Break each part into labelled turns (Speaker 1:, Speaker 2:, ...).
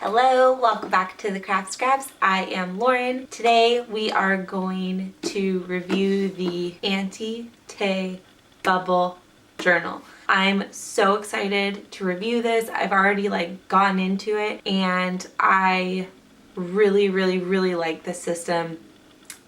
Speaker 1: Hello, welcome back to the Craft Scraps. I am Lauren. Today we are going to review the Auntie Tay Bubble Journal. I'm so excited to review this. I've already gone into it and I really like the system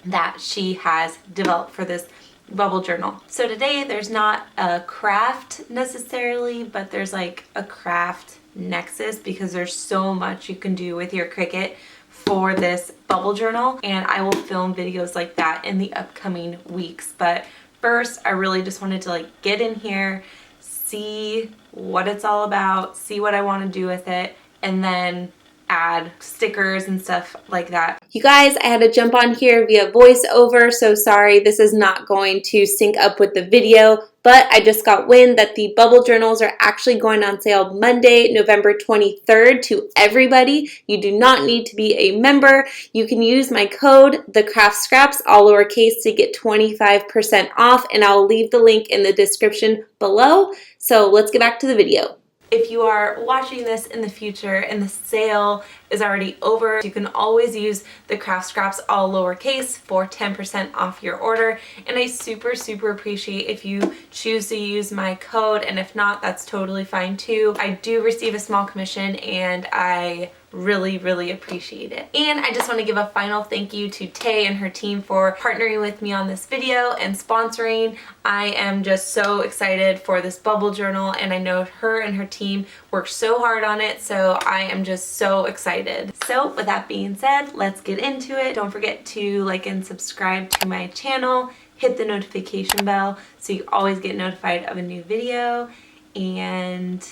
Speaker 1: that she has developed for this bubble journal. So today there's not a craft necessarily, but there's like a craft nexus because there's so much you can do with your Cricut for this bubble journal, and I will film videos like that in the upcoming weeks. But first I really just wanted to get in here, see what it's all about, see what I want to do with it, and then add stickers and stuff like that. You guys, I had to jump on here via voiceover, so sorry this is not going to sync up with the video, but I just got wind that the bubble journals are actually going on sale Monday, November 23rd to everybody. You do not need to be a member. You can use my code, TheCraftScraps, all lowercase, to get 25% off, and I'll leave the link in the description below. So let's get back to the video. If you are watching this in the future and the sale is already over, you can always use the Craft Scraps all lowercase for 10% off your order. And I super appreciate if you choose to use my code, and if not, that's totally fine too. I do receive a small commission and I really appreciate it. And I just want to give a final thank you to Tay and her team for partnering with me on this video and sponsoring. I am just so excited for this bubble journal, and I know her and her team worked so hard on it, so I am just so excited. So with that being said, let's get into it. Don't forget to like and subscribe to my channel, hit the notification bell so you always get notified of a new video, and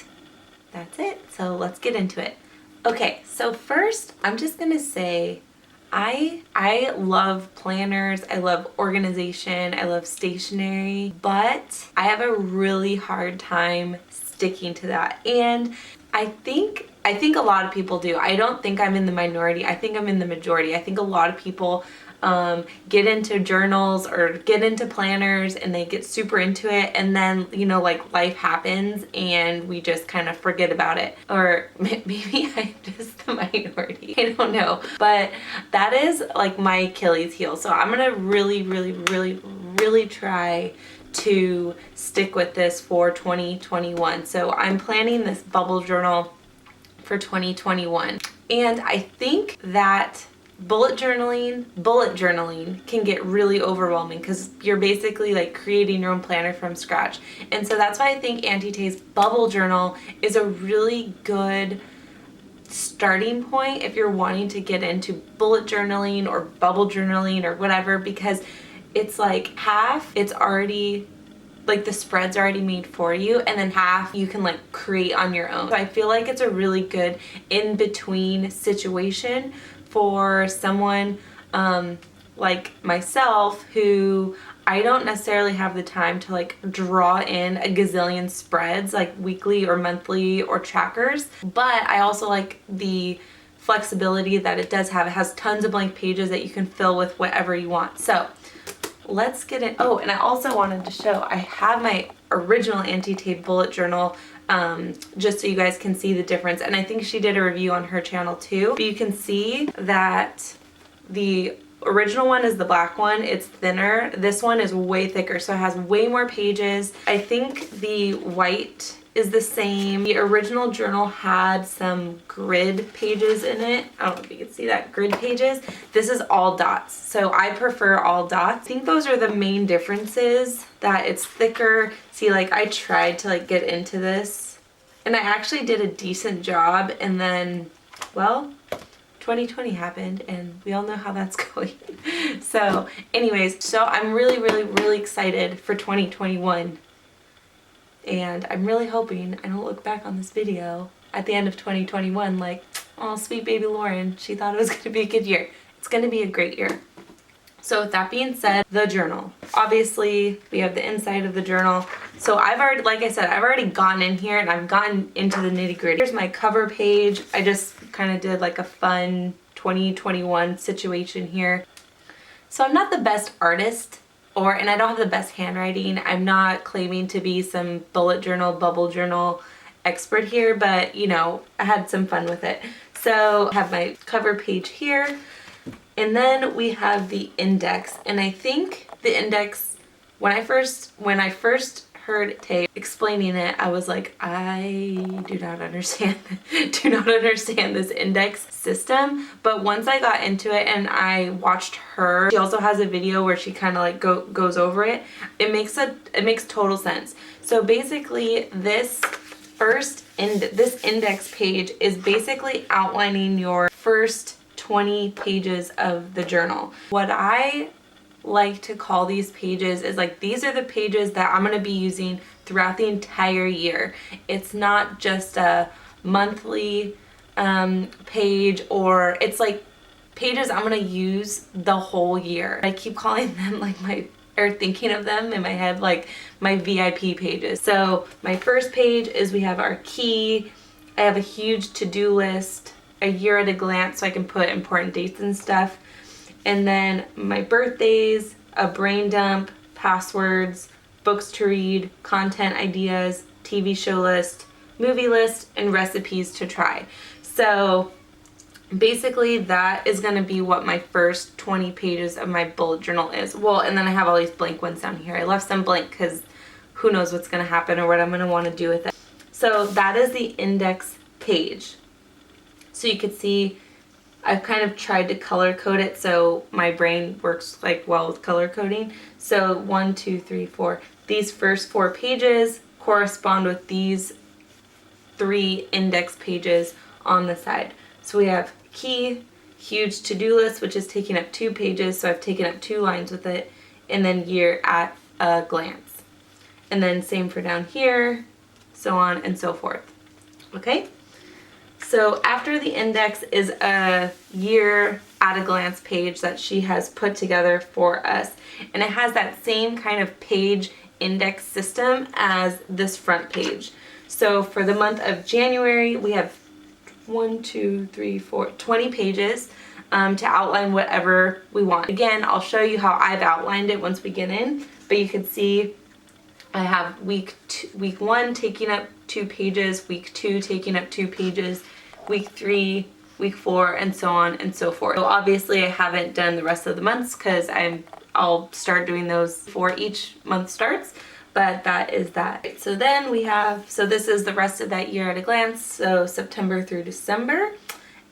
Speaker 1: that's it. So let's get into it. Okay, so first I'm just gonna say I love planners, I love organization, I love stationery, but I have a really hard time sticking to that. And I think a lot of people do. I don't think I'm in the minority. I think I'm in the majority. I think a lot of people get into journals or get into planners and they get super into it, and then life happens and we just kind of forget about it. Or maybe I'm just the minority, I don't know, but that is my Achilles heel. So I'm gonna really try to stick with this for 2021. So I'm planning this bubble journal for 2021, and I think that bullet journaling can get really overwhelming because you're basically creating your own planner from scratch. And so that's why I think Auntie Tay's bubble journal is a really good starting point if you're wanting to get into bullet journaling or bubble journaling or whatever, because it's half it's already the spread's already made for you, and then half you can create on your own. So I feel like it's a really good in-between situation for someone like myself, who I don't necessarily have the time to draw in a gazillion spreads weekly or monthly or trackers, but I also like the flexibility that it does have. It has tons of blank pages that you can fill with whatever you want. So let's get it. Oh, and I also wanted to show, I have my original Auntie Tay bullet journal just so you guys can see the difference, and I think she did a review on her channel too. But you can see that the original one is the black one. It's thinner. This one is way thicker, so it has way more pages. I think the white is the same. The original journal had some grid pages in it. I don't know if you can see that, grid pages. This is all dots, so I prefer all dots. I think those are the main differences, that it's thicker. See, I tried to get into this and I actually did a decent job, and then, well, 2020 happened and we all know how that's going. So anyways, so I'm really excited for 2021. And I'm really hoping I don't look back on this video at the end of 2021 oh, sweet baby Lauren, she thought it was going to be a good year. It's going to be a great year. So with that being said, the journal. Obviously, we have the inside of the journal. So I've already, like I said, I've already gone in here and I've gotten into the nitty-gritty. Here's my cover page. I just kind of did a fun 2021 situation here. So I'm not the best artist, and I don't have the best handwriting. I'm not claiming to be some bullet journal, bubble journal expert here, but I had some fun with it. So I have my cover page here, and then we have the index. And I think the index, when I first heard Tay explaining it, I was like, I do not understand this index system. But once I got into it and I watched her, she also has a video where she kind of like goes over it. It makes total sense. So basically this this index page is basically outlining your first 20 pages of the journal. What I like to call these pages is like, these are the pages that I'm going to be using throughout the entire year. It's not just a monthly page, or it's like pages I'm going to use the whole year. I keep calling them like thinking of them in my head like my VIP pages. So my first page is, we have our key. I have a huge to-do list, a year at a glance, so I can put important dates and stuff. And then my birthdays, a brain dump, passwords, books to read, content ideas, TV show list, movie list, and recipes to try. So basically that is going to be what my first 20 pages of my bullet journal is. Well, and then I have all these blank ones down here. I left some blank because who knows what's going to happen or what I'm going to want to do with it. So that is the index page. So you could see I've kind of tried to color code it so my brain works like well with color coding. So 1, 2, 3, 4. These first 4 pages correspond with these 3 index pages on the side. So we have key, huge to-do list, which is taking up 2 pages, so I've taken up 2 lines with it, and then year at a glance. And then same for down here, so on and so forth. Okay? So after the index is a year at a glance page that she has put together for us. And it has that same kind of page index system as this front page. So for the month of January, we have 20 pages to outline whatever we want. Again, I'll show you how I've outlined it once we get in, but you can see I have week 1 taking up 2 pages, week 2 taking up 2 pages, week 3, week 4, and so on and so forth. So obviously I haven't done the rest of the months because I'll start doing those before each month starts, but that is that. So then we have, so this is the rest of that year at a glance, so September through December.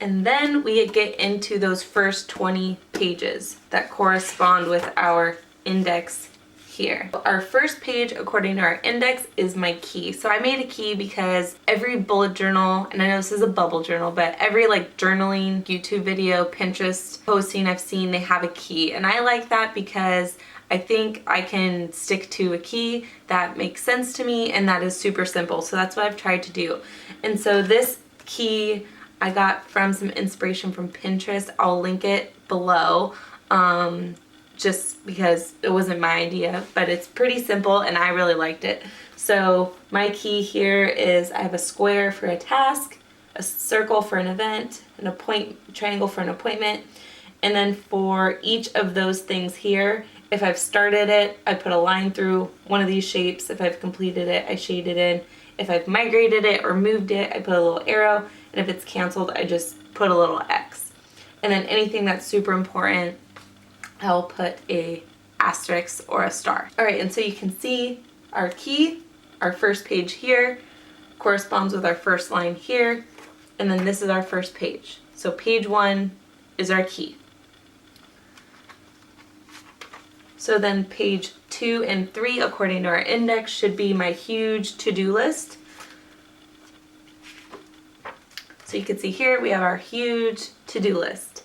Speaker 1: And then we get into those first 20 pages that correspond with our index here. Our first page, according to our index, is my key. So I made a key because every bullet journal, and I know this is a bubble journal, but every like journaling YouTube video, Pinterest posting I've seen, they have a key. And I like that because I think I can stick to a key that makes sense to me and that is super simple. So that's what I've tried to do. And so this key I got from some inspiration from Pinterest. I'll link it below. Just because it wasn't my idea, but it's pretty simple and I really liked it. So my key here is I have a square for a task, a circle for an event, triangle for an appointment, and then for each of those things here, if I've started it, I put a line through one of these shapes. If I've completed it, I shade it in. If I've migrated it or moved it, I put a little arrow, and if it's canceled, I just put a little X. And then anything that's super important, I'll put a asterisk or a star. All right, and so you can see our key, our first page here, corresponds with our first line here, and then this is our first page. So page 1 is our key. So then page 2 and 3, according to our index, should be my huge to-do list. So you can see here we have our huge to-do list.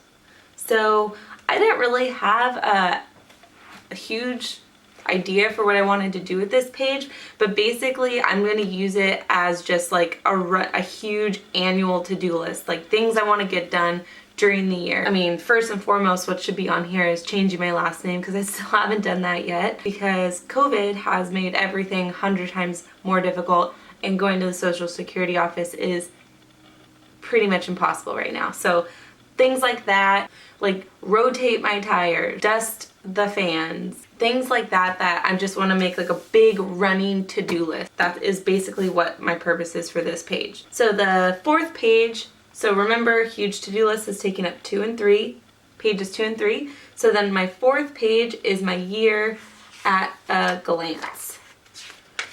Speaker 1: So I didn't really have a huge idea for what I wanted to do with this page, but basically I'm going to use it as just like a huge annual to-do list, like things I want to get done during the year. I mean, first and foremost, what should be on here is changing my last name because I still haven't done that yet because COVID has made everything 100 times more difficult and going to the Social Security office is pretty much impossible right now. So things like that, like rotate my tire, dust the fans, things like that I just want to make like a big running to-do list. That is basically what my purpose is for this page. So the fourth page, So remember, huge to-do list is taking up pages 2 and 3. So then my 4th page is my year at a glance.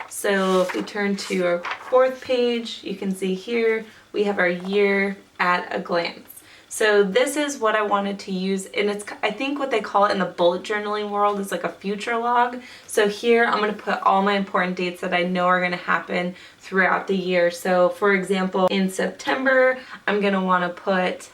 Speaker 1: So if we turn to our 4th page, you can see here we have our year at a glance. So this is what I wanted to use, and it's, I think what they call it in the bullet journaling world is like a future log. So here I'm going to put all my important dates that I know are going to happen throughout the year. So for example, in September, I'm going to want to put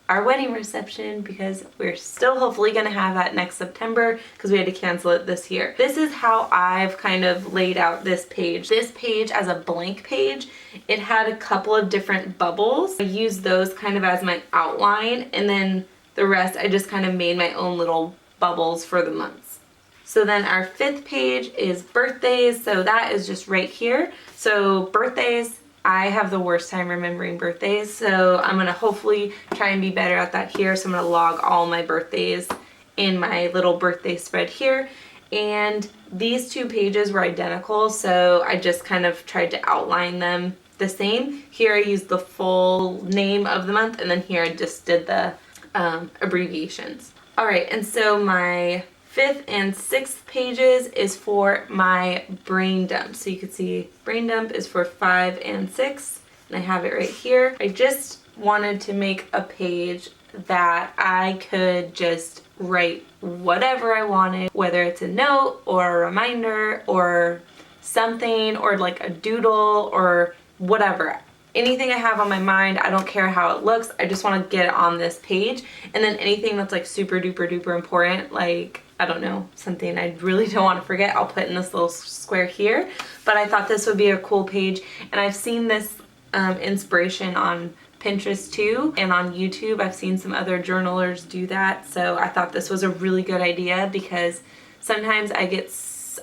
Speaker 1: our wedding reception because we're still hopefully going to have that next September because we had to cancel it this year. This is how I've kind of laid out this page. This page as a blank page, it had a couple of different bubbles. I used those kind of as my outline, and then the rest I just kind of made my own little bubbles for the months. So then our 5th page is birthdays, so that is just right here. So birthdays, I have the worst time remembering birthdays, so I'm going to hopefully try and be better at that here. So I'm going to log all my birthdays in my little birthday spread here. And these 2 pages were identical, so I just kind of tried to outline them the same. Here I used the full name of the month, and then here I just did the abbreviations. Alright, and so my 5th and 6th pages is for my brain dump. So you can see brain dump is for 5 and 6, and I have it right here. I just wanted to make a page that I could just write whatever I wanted, whether it's a note or a reminder or something, or like a doodle or whatever. Anything I have on my mind, I don't care how it looks, I just want to get it on this page. And then anything that's like super duper duper important, like, I don't know, something I really don't want to forget, I'll put in this little square here. But I thought this would be a cool page, and I've seen this inspiration on Pinterest too, and on YouTube I've seen some other journalers do that. So I thought this was a really good idea because sometimes I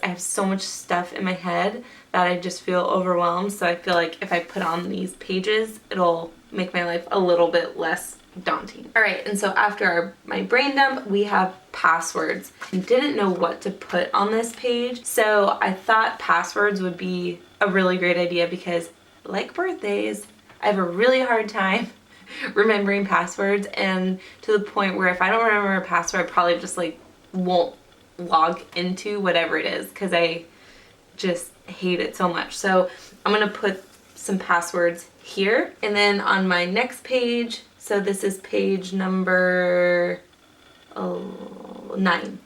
Speaker 1: have so much stuff in my head that I just feel overwhelmed. So I feel like if I put on these pages, it'll make my life a little bit less daunting. Alright, and so after my brain dump, we have passwords. I didn't know what to put on this page, so I thought passwords would be a really great idea because, like birthdays, I have a really hard time remembering passwords, and to the point where if I don't remember a password, I probably just like won't log into whatever it is because I just hate it so much. So I'm gonna put some passwords here, and then on my next page, so this is page number 9,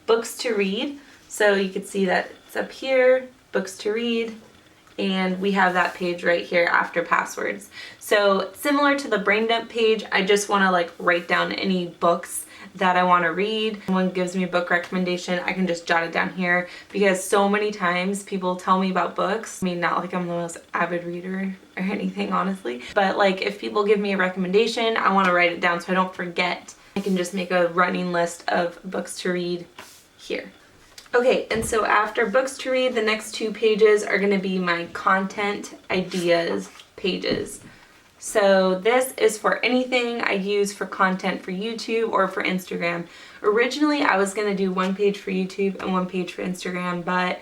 Speaker 1: books to read. So you can see that it's up here, books to read, and we have that page right here after passwords. So similar to the brain dump page, I just want to like write down any books that I want to read. When someone gives me a book recommendation, I can just jot it down here because so many times people tell me about books. I mean, not like I'm the most avid reader or anything, honestly, but like if people give me a recommendation, I want to write it down so I don't forget. I can just make a running list of books to read here. Okay, and so after books to read, the next 2 pages are going to be my content ideas pages. So this is for anything I use for content for YouTube or for Instagram. Originally, I was going to do 1 page for YouTube and 1 page for Instagram, but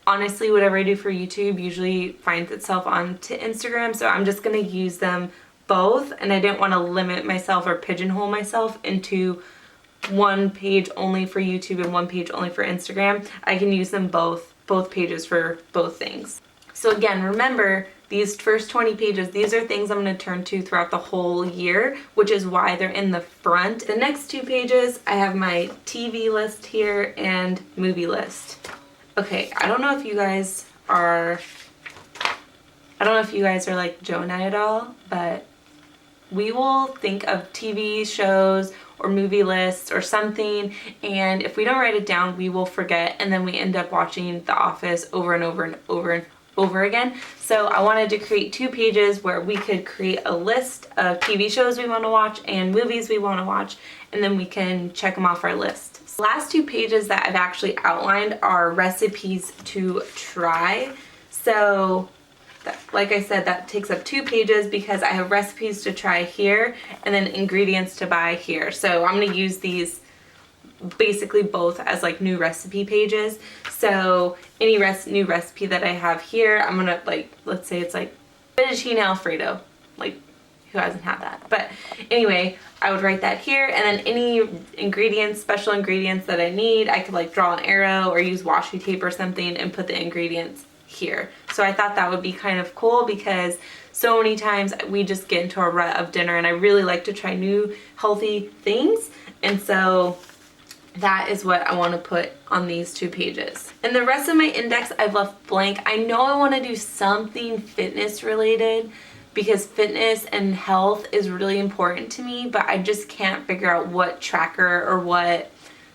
Speaker 1: honestly, whatever I do for YouTube usually finds itself onto Instagram, so I'm just going to use them both, and I didn't want to limit myself or pigeonhole myself into 1 page only for YouTube and 1 page only for Instagram. I can use them both pages for both things. So again, remember, these first 20 pages, these are things I'm going to turn to throughout the whole year, which is why they're in the front. The next 2 pages, I have my TV list here and movie list. Okay, I don't know if you guys are like Joe and I at all, but we will think of TV shows or movie lists or something, and if we don't write it down, we will forget, and then we end up watching The Office over and over and over and over again. So I wanted to create 2 pages where we could create a list of TV shows we want to watch and movies we want to watch, and then we can check them off our list. The last 2 pages that I've actually outlined are recipes to try. So like I said, that takes up 2 pages because I have recipes to try here and then ingredients to buy here. So I'm going to use these basically both as like new recipe pages. So any new recipe that I have here, I'm going to, like, let's say it's like fettuccine alfredo. Like, who hasn't had that? But anyway, I would write that here, and then any ingredients, special ingredients that I need, I could like draw an arrow or use washi tape or something and put the ingredients here. So I thought that would be kind of cool because so many times we just get into a rut of dinner, and I really like to try new healthy things, and so that is what I want to put on these 2 pages. And the rest of my index I've left blank. I know I want to do something fitness related because fitness and health is really important to me, but I just can't figure out what tracker or what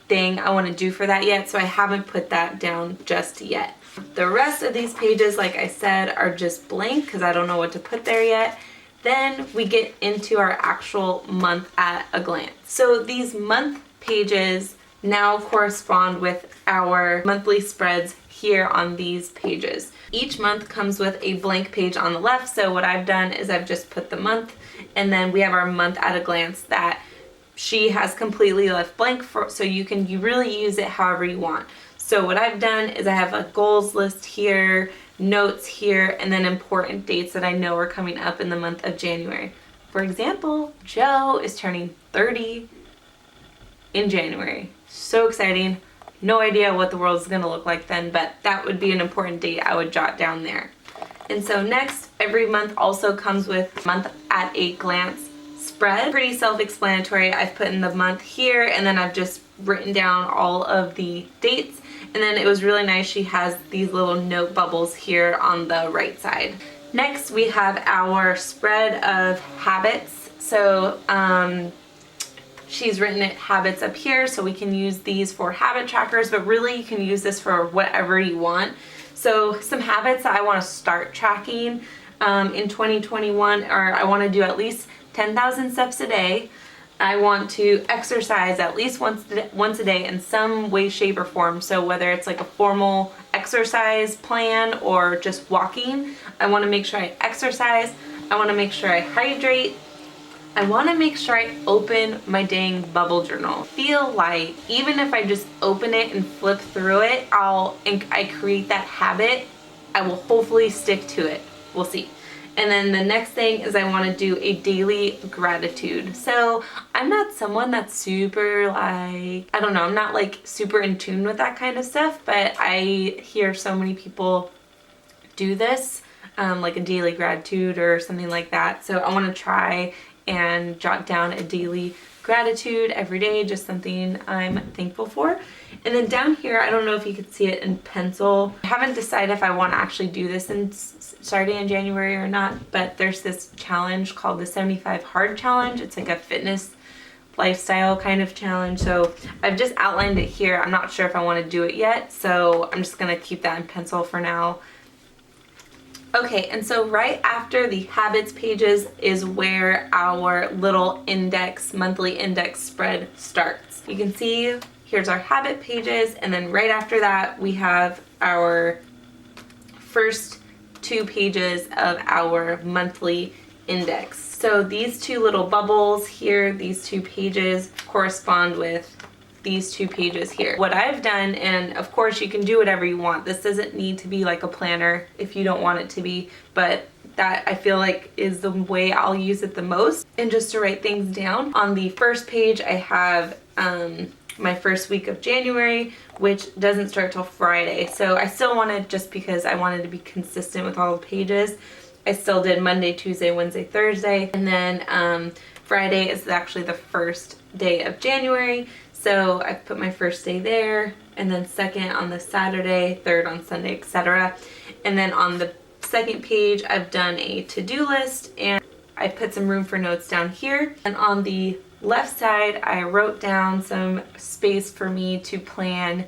Speaker 1: thing I want to do for that yet, so I haven't put that down just yet. The rest of these pages, like I said, are just blank because I don't know what to put there yet. Then we get into our actual month at a glance. So these month pages now correspond with our monthly spreads here on these pages. Each month comes with a blank page on the left, so what I've done is I've just put the month, and then we have our month at a glance that she has completely left blank for, so you really use it however you want. So what I've done is I have a goals list here, notes here, and then important dates that I know are coming up in the month of January. For example, Joe is turning 30 in January. So exciting. No idea what the world is going to look like then, but that would be an important date I would jot down there. And so next, every month also comes with month at a glance spread. Pretty self-explanatory. I've put in the month here, and then I've just written down all of the dates. And then it was really nice, she has these little note bubbles here on the right side. Next, we have our spread of habits. So she's written it habits up here, so we can use these for habit trackers, but really you can use this for whatever you want. So some habits that I want to start tracking in 2021 are I want to do at least 10,000 steps a day. I want to exercise at least once a day in some way, shape, or form. So whether it's like a formal exercise plan or just walking, I want to make sure I exercise. I want to make sure I hydrate. I want to make sure I open my dang bubble journal. Feel like even if I just open it and flip through it, I create that habit, I will hopefully stick to it. We'll see. And then the next thing is I want to do a daily gratitude. So I'm not someone that's super like, I don't know, I'm not like super in tune with that kind of stuff, but I hear so many people do this, like a daily gratitude or something like that. So I want to try and jot down a daily gratitude every day, just something I'm thankful for. And then down here, I don't know if you could see it in pencil. I haven't decided if I want to actually do this starting in January or not, but there's this challenge called the 75 Hard Challenge. It's like a fitness lifestyle kind of challenge. So I've just outlined it here. I'm not sure if I want to do it yet, so I'm just going to keep that in pencil for now. Okay, and so right after the habits pages is where our little index, monthly index spread starts. You can see here's our habit pages, and then right after that we have our first 2 pages of our monthly index. So these 2 little bubbles here, these 2 pages correspond with these 2 pages here. What I've done, and of course you can do whatever you want. This doesn't need to be like a planner if you don't want it to be, but that I feel like is the way I'll use it the most. And just to write things down, on the first page I have my first week of January, which doesn't start till Friday. So I still wanted, just because I wanted to be consistent with all the pages, I still did Monday, Tuesday, Wednesday, Thursday, and then Friday is actually the first day of January. So I put my first day there, and then second on the Saturday, third on Sunday, etc. And then on the second page, I've done a to-do list, and I put some room for notes down here. And on the left side, I wrote down some space for me to plan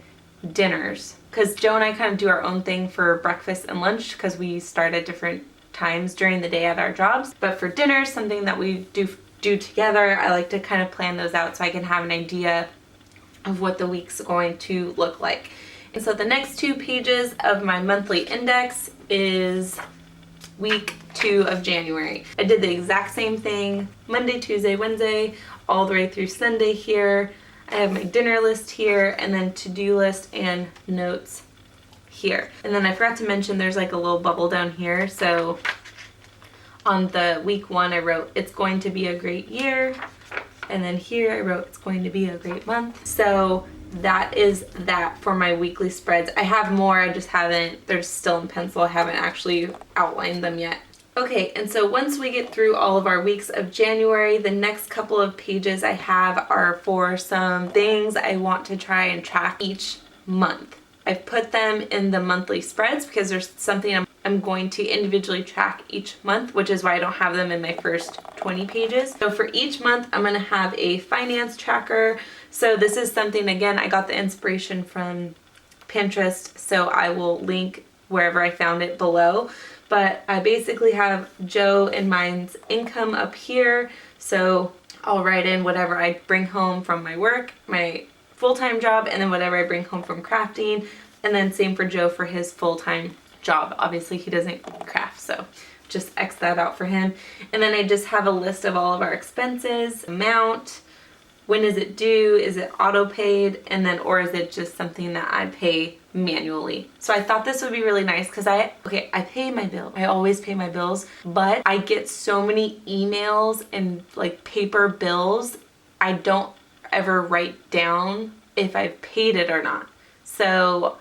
Speaker 1: dinners, because Joe and I kind of do our own thing for breakfast and lunch because we start at different times during the day at our jobs. But for dinner, something that we do together, I like to kind of plan those out so I can have an idea of what the week's going to look like. And so the next 2 pages of my monthly index is week 2 of January. I did the exact same thing, Monday, Tuesday, Wednesday, all the way through Sunday here. I have my dinner list here, and then to-do list and notes here. And then I forgot to mention there's like a little bubble down here, so On the week 1, I wrote, it's going to be a great year. And then here I wrote, it's going to be a great month. So that is that for my weekly spreads. I have more, I just haven't, they're still in pencil. I haven't actually outlined them yet. Okay, and so once we get through all of our weeks of January, the next couple of pages I have are for some things I want to try and track each month. I've put them in the monthly spreads because there's something I'm going to individually track each month, which is why I don't have them in my first 20 pages. So for each month, I'm going to have a finance tracker. So this is something, again, I got the inspiration from Pinterest, so I will link wherever I found it below. But I basically have Joe and mine's income up here. So I'll write in whatever I bring home from my work, my full-time job, and then whatever I bring home from crafting. And then same for Joe for his full-time job. Obviously he doesn't craft, so just X that out for him. And then I just have a list of all of our expenses, amount, when is it due, is it auto paid, and then or is it just something that I pay manually. So I thought this would be really nice because I pay my bill. I always pay my bills, but I get so many emails and like paper bills. I don't ever write down if I've paid it or not. So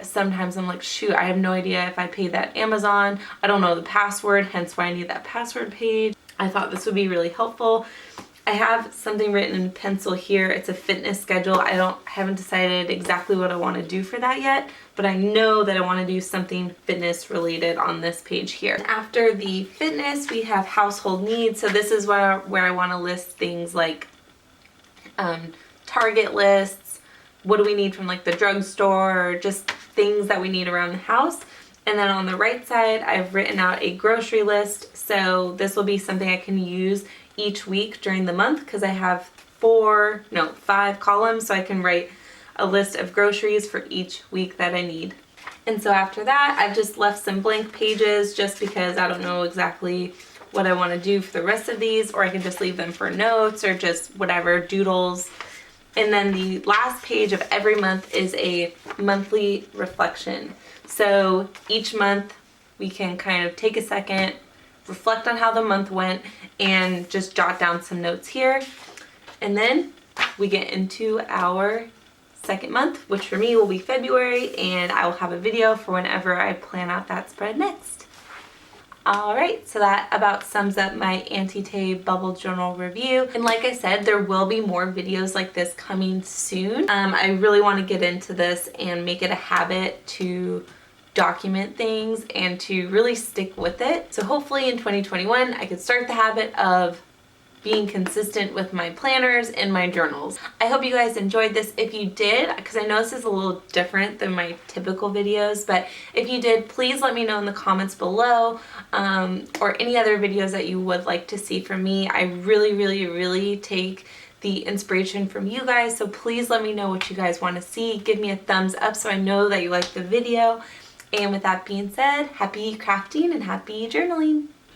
Speaker 1: sometimes I'm like, shoot, I have no idea if I paid that Amazon. I don't know the password, hence why I need that password page. I thought this would be really helpful. I have something written in pencil here. It's a fitness schedule. I haven't decided exactly what I want to do for that yet, but I know that I want to do something fitness related on this page here. After the fitness, we have household needs. So this is where I want to list things like Target lists, what do we need from like the drugstore, or just things that we need around the house. And then on the right side, I've written out a grocery list. So this will be something I can use each week during the month because I have 5 columns, so I can write a list of groceries for each week that I need. And so after that, I've just left some blank pages just because I don't know exactly what I want to do for the rest of these, or I can just leave them for notes or just whatever, doodles. And then the last page of every month is a monthly reflection. So each month we can kind of take a second, reflect on how the month went, and just jot down some notes here. And then we get into our second month, which for me will be February, and I will have a video for whenever I plan out that spread next. Alright, so that about sums up my Auntie Tay bubble journal review. And like I said, there will be more videos like this coming soon. I really want to get into this and make it a habit to document things and to really stick with it. So hopefully in 2021 I could start the habit of being consistent with my planners and my journals. I hope you guys enjoyed this. If you did, because I know this is a little different than my typical videos, but if you did, please let me know in the comments below, or any other videos that you would like to see from me. I really take the inspiration from you guys, so please let me know what you guys want to see. Give me a thumbs up so I know that you liked the video. And with that being said, happy crafting and happy journaling.